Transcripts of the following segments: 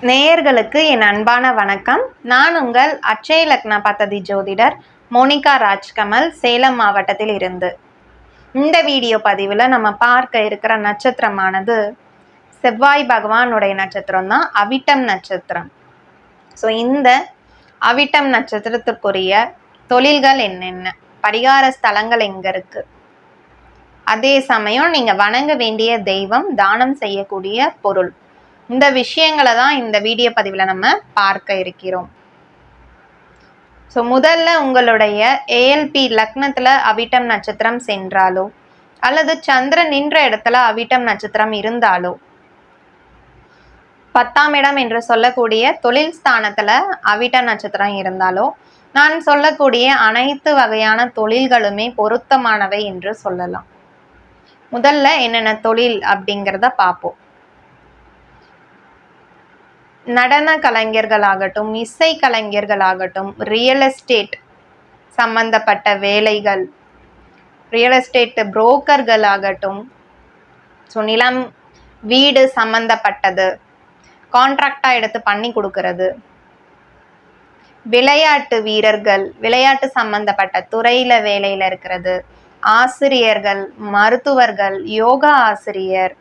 நேயர்களுக்கு என் அன்பான வணக்கம். நான் உங்கள் அட்சய லக்ன பத்ததி ஜோதிடர் மோனிகா ராஜ்கமல், சேலம் மாவட்டத்தில் இருந்து. இந்த வீடியோ பதிவில் நம்ம பார்க்க இருக்கிற நட்சத்திரமானது செவ்வாய் பகவானுடைய நட்சத்திரம் தான், அவிட்டம் நட்சத்திரம். ஸோ இந்த அவிட்டம் நட்சத்திரத்துக்குரிய தொழில்கள் என்னென்ன, பரிகார ஸ்தலங்கள் எங்கே இருக்குது, அதே சமயம் நீங்கள் வணங்க வேண்டிய தெய்வம், தானம் செய்யக்கூடிய பொருள், இந்த விஷயங்களை தான் இந்த வீடியோ பதிவில் நம்ம பார்க்க இருக்கிறோம். ஸோ முதல்ல உங்களுடைய ஏஎல்பி லக்னத்தில் அவிட்டம் நட்சத்திரம் சென்றாலோ அல்லது சந்திரன் நின்ற இடத்துல அவிட்டம் நட்சத்திரம் இருந்தாலோ, 10ஆம் இடம் என்று சொல்லக்கூடிய தொழில் ஸ்தானத்தில் அவிட்டம் நட்சத்திரம் இருந்தாலோ, நான் சொல்லக்கூடிய அனைத்து வகையான தொழில்களுமே பொருத்தமானவை என்று சொல்லலாம். முதல்ல என்னென்ன தொழில் அப்படிங்கிறத பார்ப்போம். நடன கலைஞர்களாகட்டும், இசை கலைஞர்களாகட்டும், ரியல் எஸ்டேட் சம்பந்தப்பட்ட வேலைகள், ரியல் எஸ்டேட் புரோக்கர்கள் ஆகட்டும், ஸோ நிலம் வீடு சம்பந்தப்பட்டது, கான்ட்ராக்டாக எடுத்து பண்ணி கொடுக்கறது, விளையாட்டு வீரர்கள், விளையாட்டு சம்பந்தப்பட்ட துறையில் வேலையில் இருக்கிறது, ஆசிரியர்கள், மருத்துவர்கள், யோகா ஆசிரியர்,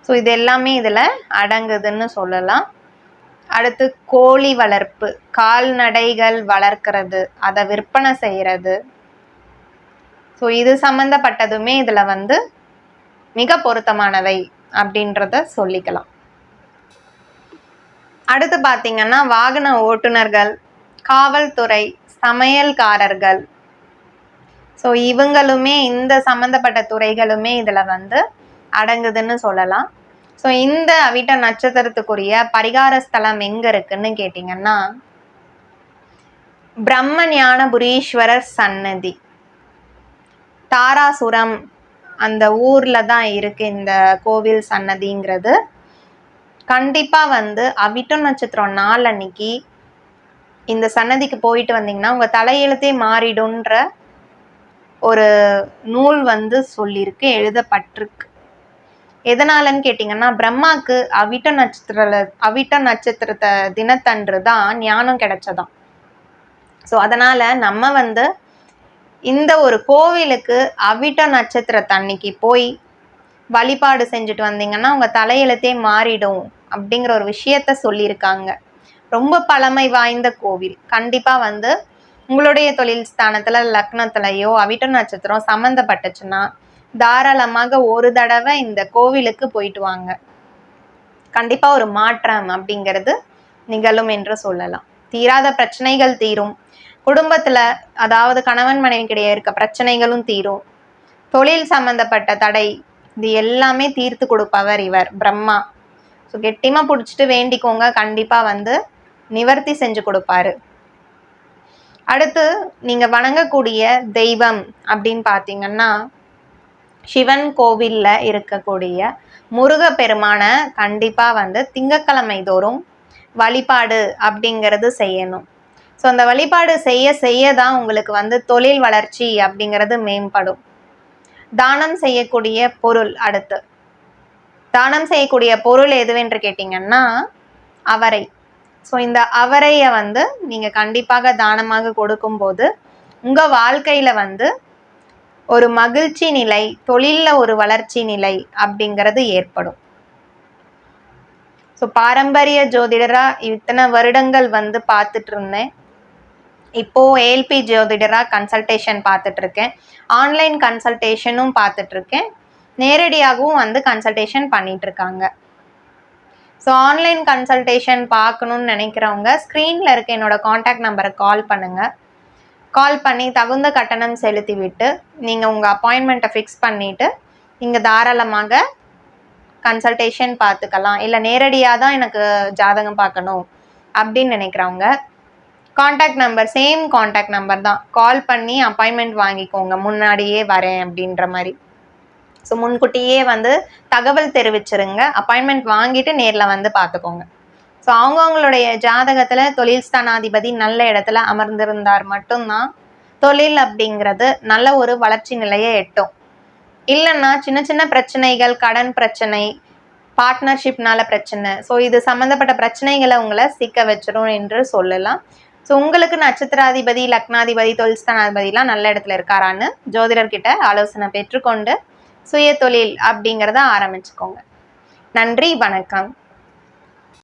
ஸோ இது எல்லாமே இதில் அடங்குதுன்னு சொல்லலாம். அடுத்து கோழி வளர்ப்பு, கால்நடைகள் வளர்க்கிறது, அதை விற்பனை செய்கிறது, ஸோ இது சம்மந்தப்பட்டதுமே இதில் மிக பொருத்தமானவை அப்படின்றத சொல்லிக்கலாம். அடுத்து பார்த்தீங்கன்னா வாகன ஓட்டுநர்கள், காவல்துறை, சமையல்காரர்கள், ஸோ இவங்களுமே இந்த சம்மந்தப்பட்ட துறைகளுமே இதில் அடங்குதுன்னு சொல்லலாம். ஸோ இந்த அவிட்ட நட்சத்திரத்துக்குரிய பரிகார ஸ்தலம் எங்கே இருக்குன்னு கேட்டிங்கன்னா, பிரம்ம ஞானபுரீஸ்வரர் சன்னதி, தாராசுரம் அந்த ஊரில் தான் இருக்குது இந்த கோவில் சன்னதிங்கிறது. கண்டிப்பாக அவிட்டம் நட்சத்திரம் நாள் அன்னைக்கு இந்த சன்னதிக்கு போயிட்டு வந்தீங்கன்னா உங்கள் தலையெழுத்தே மாறிடுன்ற ஒரு நூல் சொல்லியிருக்கு, எழுதப்பட்டிருக்கு. எதனாலன்னு கேட்டிங்கன்னா, பிரம்மாக்கு அவிட்ட நட்சத்திரத்தை தினத்தன்று தான் ஞானம் கிடைச்சதாம். ஸோ அதனால் நம்ம இந்த ஒரு கோவிலுக்கு அவிட்ட நட்சத்திரத்தன்னைக்கு போய் வழிபாடு செஞ்சுட்டு வந்தீங்கன்னா உங்கள் தலையெழுத்தே மாறிடும் அப்படிங்கிற ஒரு விஷயத்த சொல்லியிருக்காங்க. ரொம்ப பழமை வாய்ந்த கோவில். கண்டிப்பாக உங்களுடைய தொழில் ஸ்தானத்தில் லக்னத்துலையோ அவிட்ட நட்சத்திரம் சம்மந்தப்பட்டுச்சுன்னா தாராளமாக ஒரு தடவை இந்த கோவிலுக்கு போயிட்டு வாங்க. கண்டிப்பாக ஒரு மாற்றம் அப்படிங்கிறது நிகழும் என்று சொல்லலாம். தீராத பிரச்சனைகள் தீரும், குடும்பத்தில் அதாவது கணவன் மனைவிக்கிடையே இருக்க பிரச்சனைகளும் தீரும், தொழில் சம்பந்தப்பட்ட தடை இது எல்லாமே தீர்த்து கொடுப்பவர் இவர் பிரம்மா. ஸோ கெட்டியமாக பிடிச்சிட்டு வேண்டிக்கோங்க, கண்டிப்பாக நிவர்த்தி செஞ்சு கொடுப்பாரு. அடுத்து நீங்கள் வணங்கக்கூடிய தெய்வம் அப்படின்னு பார்த்தீங்கன்னா, சிவன் கோவிலில் இருக்கக்கூடிய முருகப்பெருமானை கண்டிப்பாக திங்கட்கிழமை தோறும் வழிபாடு அப்படிங்கிறது செய்யணும். ஸோ அந்த வழிபாடு செய்ய தான் உங்களுக்கு தொழில் வளர்ச்சி அப்படிங்கிறது மேம்படும். தானம் செய்யக்கூடிய பொருள், அடுத்து தானம் செய்யக்கூடிய பொருள் எதுவென்று கேட்டிங்கன்னா அவரை. ஸோ இந்த அவரையை நீங்கள் கண்டிப்பாக தானமாக கொடுக்கும்போது உங்கள் வாழ்க்கையில் ஒரு மகிழ்ச்சி நிலை, தொழிலில் ஒரு வளர்ச்சி நிலை அப்படிங்கிறது ஏற்படும். ஸோ பாரம்பரிய ஜோதிடராக இத்தனை வருடங்கள் பார்த்துட்டு இருந்தேன். இப்போது ஏஎல்பி ஜோதிடராக கன்சல்டேஷன் பார்த்துட்ருக்கேன், ஆன்லைன் கன்சல்டேஷனும் பார்த்துட்ருக்கேன், நேரடியாகவும் கன்சல்டேஷன் பண்ணிகிட்ருக்காங்க. ஸோ ஆன்லைன் கன்சல்டேஷன் பார்க்கணுன்னு நினைக்கிறவங்க ஸ்க்ரீனில் இருக்க என்னோடய காண்டாக்ட் நம்பரை கால் பண்ணுங்கள். கால் பண்ணி தகுந்த கட்டணம் செலுத்தி விட்டு நீங்கள் உங்கள் அப்பாயின்மெண்ட்டை ஃபிக்ஸ் பண்ணிவிட்டு நீங்கள் தாராளமாக கன்சல்டேஷன் பார்த்துக்கலாம். இல்லை நேரடியாக தான் எனக்கு ஜாதகம் பார்க்கணும் அப்படின்னு நினைக்கிறவங்க contact number, same contact number தான், கால் பண்ணி அப்பாயின்மெண்ட் வாங்கிக்கோங்க, முன்னாடியே வரேன் அப்படின்ற மாதிரி. ஸோ முன்கூட்டியே தகவல் தெரிவிச்சிருங்க, அப்பாயின்மெண்ட் வாங்கிட்டு நேரில் பார்த்துக்கோங்க. ஸோ அவங்கவுங்களுடைய ஜாதகத்தில் தொழில் ஸ்தானாதிபதி நல்ல இடத்துல அமர்ந்திருந்தார் மட்டும்தான் தொழில் அப்படிங்கிறது நல்ல ஒரு வளர்ச்சி நிலையை எட்டும். இல்லைன்னா சின்ன சின்ன பிரச்சனைகள், கடன் பிரச்சனை, பார்ட்னர்ஷிப்னால பிரச்சனை. ஸோ இது சம்மந்தப்பட்ட பிரச்சனைகளை உங்களை சிக்க வச்சிரும் என்று சொல்லலாம். ஸோ உங்களுக்கு நட்சத்திராதிபதி, லக்னாதிபதி, தொழில் ஸ்தானாதிபதிலாம் நல்ல இடத்துல இருக்காரான்னு ஜோதிடர்கிட்ட ஆலோசனை பெற்றுக்கொண்டு சுய தொழில் அப்படிங்கிறத ஆரம்பிச்சுக்கோங்க. நன்றி, வணக்கம்.